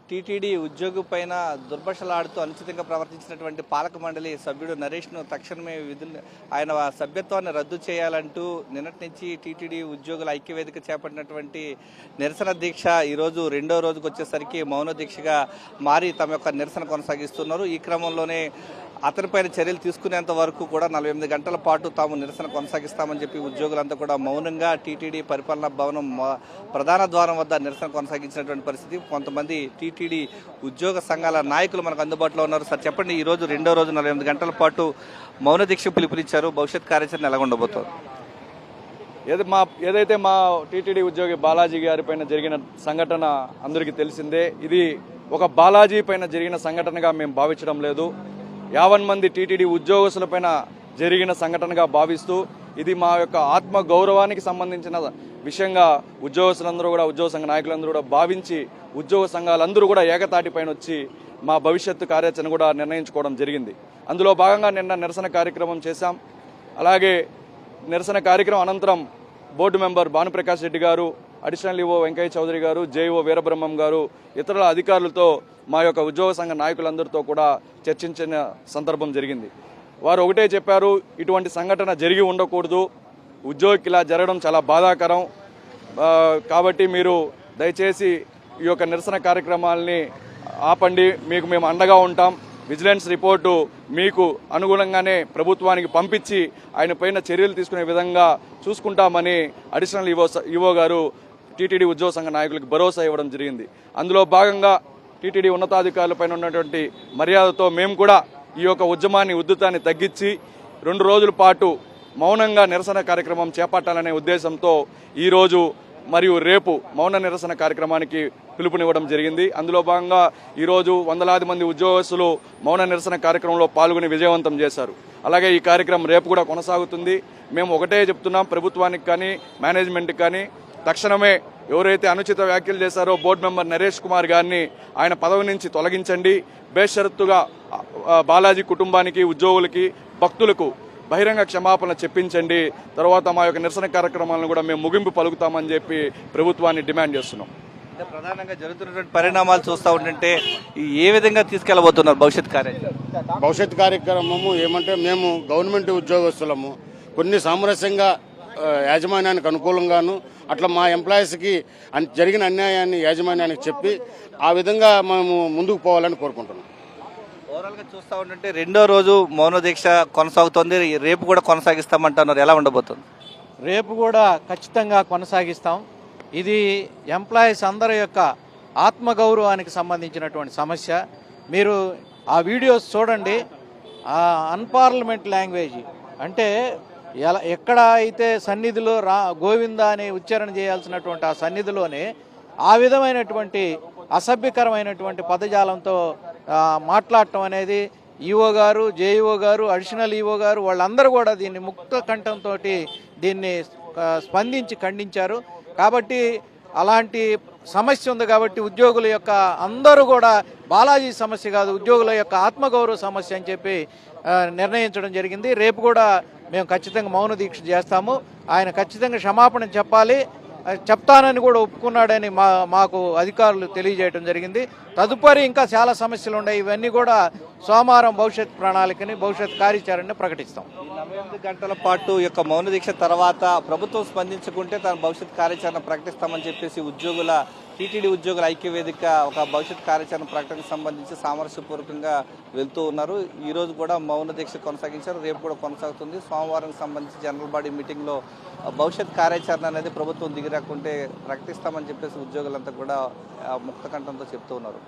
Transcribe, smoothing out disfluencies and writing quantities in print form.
TTD ఉద్యోగి పైన దుర్భాషలాడుతూ అనుచితంగా ప్రవర్తించినటువంటి పాలక మండలి సభ్యుడు నరేష్ను తక్షణమే ఆయన సభ్యత్వాన్ని రద్దు చేయాలంటూ నిన్నటి నుంచి టీటీడీ ఉద్యోగుల ఐక్యవేదిక చేపట్టినటువంటి నిరసన దీక్ష ఈరోజు రెండో రోజుకు వచ్చేసరికి మౌన దీక్షగా మారి తమ యొక్క నిరసన కొనసాగిస్తున్నారు. ఈ క్రమంలోనే అతనిపైన చర్యలు తీసుకునేంత వరకు కూడా 48 గంటల పాటు తాము నిరసన కొనసాగిస్తామని చెప్పి ఉద్యోగులంతా కూడా మౌనంగా టీటీడీ పరిపాలనా భవనం ప్రధాన ద్వారం వద్ద నిరసన కొనసాగించినటువంటి పరిస్థితి. కొంతమంది టీటీడీ ఉద్యోగ సంఘాల నాయకులు మనకు అందుబాటులో ఉన్నారు. సార్ చెప్పండి, ఈరోజు రెండో రోజు 48 గంటల పాటు మౌన దీక్ష పిలుపునిచ్చారు. భవిష్యత్ కార్యాచరణ ఎలా ఉండబోతోంది? ఏదైతే మా టీటీడీ ఉద్యోగి బాలాజీ గారి పైన జరిగిన సంఘటన అందరికీ తెలిసిందే. ఇది ఒక బాలాజీ పైన జరిగిన సంఘటనగా మేము భావించడం లేదు. 50 మంది టీటీడీ ఉద్యోగస్తులపైన జరిగిన సంఘటనగా భావిస్తూ ఇది మా యొక్క ఆత్మ గౌరవానికి సంబంధించిన విషయంగా ఉద్యోగస్తులందరూ కూడా, ఉద్యోగ సంఘ నాయకులందరూ కూడా భావించి ఉద్యోగ సంఘాలందరూ కూడా ఏకతాటి పైన వచ్చి మా భవిష్యత్తు కార్యాచరణ కూడా నిర్ణయించుకోవడం జరిగింది. అందులో భాగంగా నిన్న నిరసన కార్యక్రమం చేశాం. అలాగే నిరసన కార్యక్రమం అనంతరం బోర్డు మెంబర్ భానుప్రకాష్ రెడ్డి గారు, అడిషనల్ ఈవో వెంకయ్య చౌదరి గారు, జేఈఓ వీరబ్రహ్మం గారు, ఇతరుల అధికారులతో మా యొక్క ఉద్యోగ సంఘ నాయకులందరితో కూడా చర్చించిన సందర్భం జరిగింది. వారు ఒకటే చెప్పారు, ఇటువంటి సంఘటన జరిగి ఉండకూడదు, ఉద్యోగికి ఇలా జరగడం చాలా బాధాకరం. కాబట్టి మీరు దయచేసి ఈ యొక్క నిరసన కార్యక్రమాలని ఆపండి, మీకు మేము అండగా ఉంటాం. విజిలెన్స్ రిపోర్టు మీకు అనుగుణంగానే ప్రభుత్వానికి పంపించి ఆయన పైన చర్యలు తీసుకునే విధంగా చూసుకుంటామని అడిషనల్ ఈవో గారు టీటీడీ ఉద్యోగ సంఘ నాయకులకు భరోసా ఇవ్వడం జరిగింది. అందులో భాగంగా టీటీడీ ఉన్నతాధికారులపైన ఉన్నటువంటి మర్యాదతో మేము కూడా ఈ యొక్క ఉద్యమాన్ని ఉధృతాన్ని తగ్గించి 2 రోజుల పాటు మౌనంగా నిరసన కార్యక్రమం చేపట్టాలనే ఉద్దేశంతో ఈరోజు మరియు రేపు మౌన నిరసన కార్యక్రమానికి పిలుపునివ్వడం జరిగింది. అందులో భాగంగా ఈరోజు వందలాది మంది ఉద్యోగస్తులు మౌన నిరసన కార్యక్రమంలో పాల్గొని విజయవంతం చేశారు. అలాగే ఈ కార్యక్రమం రేపు కూడా కొనసాగుతుంది. మేము ఒకటే చెప్తున్నాం, ప్రభుత్వానికి కానీ మేనేజ్మెంట్కి కానీ తక్షణమే ఎవరైతే అనుచిత వ్యాఖ్యలు చేశారో బోర్డు మెంబర్ నరేష్ కుమార్ గారిని ఆయన పదవి నుంచి తొలగించండి. బేషరతుగా బాలాజీ కుటుంబానికి, ఉద్యోగులకి, భక్తులకు బహిరంగ క్షమాపణ చెప్పించండి. తర్వాత మా యొక్క నిరసన కార్యక్రమాలను కూడా మేము ముగింపు పలుకుతామని చెప్పి ప్రభుత్వాన్ని డిమాండ్ చేస్తున్నాం. ప్రధానంగా జరుగుతున్నటువంటి పరిణామాలు చూస్తూ ఉంటుంటే ఏ విధంగా తీసుకెళ్లబోతున్నారు భవిష్యత్ కార్యక్రమము ఏమంటే, మేము గవర్నమెంట్ ఉద్యోగస్తులము, కొన్ని సామరస్యంగా యాజమాన్యానికి అనుకూలంగాను, అట్లా మా ఎంప్లాయీస్కి జరిగిన అన్యాయాన్ని యాజమాన్యానికి చెప్పి ఆ విధంగా మేము ముందుకు పోవాలని కోరుకుంటున్నాం. ఓవరాల్గా చూస్తూ ఉంటుంటే రెండో రోజు మౌన దీక్ష కొనసాగుతోంది. రేపు కూడా కొనసాగిస్తామంటున్నారు. ఎలా ఉండబోతుంది? రేపు కూడా ఖచ్చితంగా కొనసాగిస్తాం. ఇది ఎంప్లాయీస్ అందరి యొక్క ఆత్మగౌరవానికి సంబంధించినటువంటి సమస్య. మీరు ఆ వీడియోస్ చూడండి. అన్పార్లమెంట్ లాంగ్వేజ్ అంటే ఎక్కడ అయితే సన్నిధిలో గోవింద అని ఉచ్చారణ చేయాల్సినటువంటి ఆ సన్నిధిలోనే ఆ విధమైనటువంటి అసభ్యకరమైనటువంటి పదజాలంతో మాట్లాడటం అనేది ఈఓ గారు, జేఈఓ గారు, అడిషనల్ ఈఓ గారు వాళ్ళందరూ కూడా దీన్ని ముక్త కంఠంతో దీన్ని స్పందించి ఖండించారు. కాబట్టి అలాంటి సమస్య ఉంది కాబట్టి ఉద్యోగుల యొక్క అందరూ కూడా బాలాజీ సమస్య కాదు, ఉద్యోగుల యొక్క ఆత్మగౌరవ సమస్య అని చెప్పి నిర్ణయించడం జరిగింది. రేపు కూడా మేము ఖచ్చితంగా మౌన దీక్ష చేస్తాము. ఆయన ఖచ్చితంగా క్షమాపణ చెప్పాలి, చెప్తానని కూడా ఒప్పుకున్నాడని మాకు అధికారులు తెలియజేయడం జరిగింది. తదుపరి ఇంకా చాలా సమస్యలు ఉన్నాయి. ఇవన్నీ కూడా సోమవారం భవిష్యత్ ప్రణాళికని, భవిష్యత్ కార్యాచరణని ప్రకటిస్తాం. 48 గంటల పాటు యొక్క మౌన దీక్ష తర్వాత ప్రభుత్వం స్పందించుకుంటే తన భవిష్యత్ కార్యాచరణ ప్రకటిస్తామని చెప్పేసి టీటీడీ ఉద్యోగుల ఐక్యవేదిక ఒక భవిష్యత్ కార్యాచరణ ప్రకటనకు సంబంధించి సామరస్యపూర్వకంగా వెళ్తూ ఉన్నారు. ఈ రోజు కూడా మౌన దీక్ష కొనసాగించారు. రేపు కూడా కొనసాగుతుంది. సోమవారం సంబంధించి జనరల్ బాడీ మీటింగ్లో భవిష్యత్ కార్యాచరణ అనేది ప్రభుత్వం దిగిరాకుంటే ప్రకటిస్తామని చెప్పేసి ఉద్యోగులంతా కూడా ముక్త కంఠంతో చెప్తూ ఉన్నారు.